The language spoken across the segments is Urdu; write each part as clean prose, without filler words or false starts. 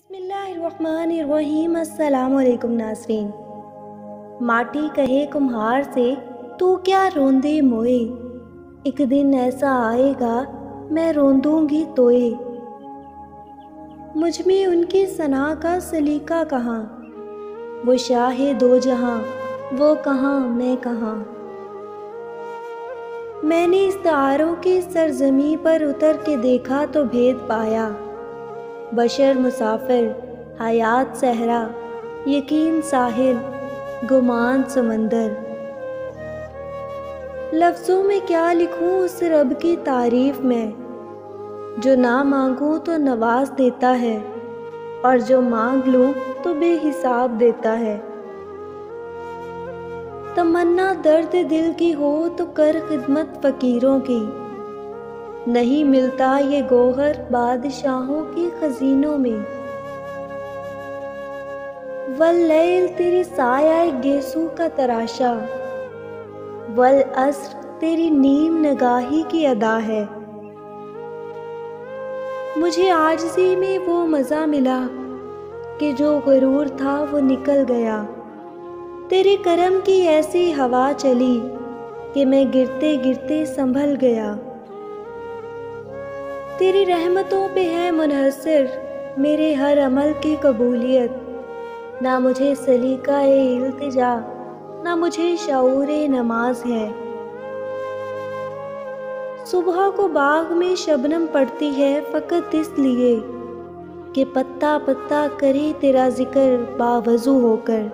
بسم اللہ الرحمن الرحیم۔ السلام علیکم ناظرین۔ ماٹی کہے کمہار سے تو کیا روندے موئے، ایک دن ایسا آئے گا میں روندوں گی توئے۔ مجھ میں ان کی ثنا کا سلیقہ کہاں، وہ شاہ دو جہاں وہ کہاں میں کہاں۔ میں نے استعاروں کی سرزمیں پر اتر کے دیکھا تو بھید پایا، بشر مسافر، حیات صحرا، یقین ساحل، گمان سمندر۔ لفظوں میں کیا لکھوں اس رب کی تعریف میں، جو نہ مانگوں تو نواز دیتا ہے، اور جو مانگ لوں تو بے حساب دیتا ہے۔ تمنا درد دل کی ہو تو کر خدمت فقیروں کی، نہیں ملتا یہ گوہر بادشاہوں کی خزینوں میں۔ واللیل تیری سایہ گیسو کا تراشا، والعصر تیری نیم نگاہی کی ادا ہے۔ مجھے عاجزی میں وہ مزہ ملا کہ جو غرور تھا وہ نکل گیا، تیرے کرم کی ایسی ہوا چلی کہ میں گرتے گرتے سنبھل گیا۔ تیری رحمتوں پہ ہے منحصر میرے ہر عمل کی قبولیت، نہ مجھے سلیقہ التجا نہ مجھے شعور نماز ہے۔ صبح کو باغ میں شبنم پڑتی ہے فقط اس لیے کہ پتا پتا کرے تیرا ذکر باوضو ہو کر۔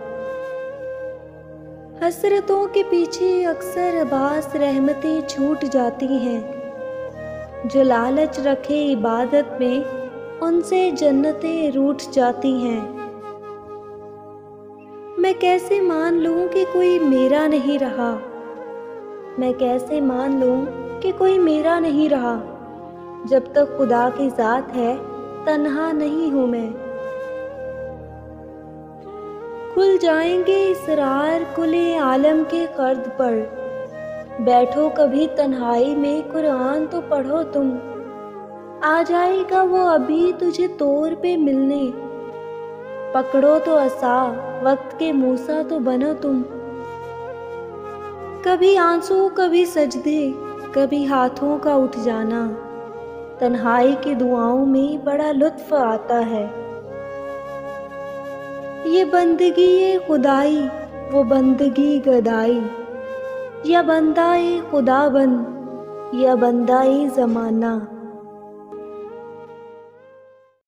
حسرتوں کے پیچھے اکثر اباس رحمتیں چھوٹ جاتی ہیں، جو لالچ رکھے عبادت میں ان سے جنتیں روٹھ جاتی ہیں۔ میں کیسے مان لوں کہ کوئی میرا نہیں رہا، میں کیسے مان لوں کہ کوئی میرا نہیں رہا، جب تک خدا کی ذات ہے تنہا نہیں ہوں میں۔ کھل جائیں گے اسرار کل عالم کے خرد پر، بیٹھو کبھی تنہائی میں قرآن تو پڑھو تم۔ آ جائے گا وہ ابھی تجھے طور پہ ملنے، پکڑو تو عصا وقت کے موسیٰ تو بنو تم۔ کبھی آنسو کبھی سجدے کبھی ہاتھوں کا اٹھ جانا، تنہائی کی دعاؤں میں بڑا لطف آتا ہے۔ یہ بندگی خدائی وہ بندگی گدائی، یا بندہ خدا بند یا بندہ زمانہ۔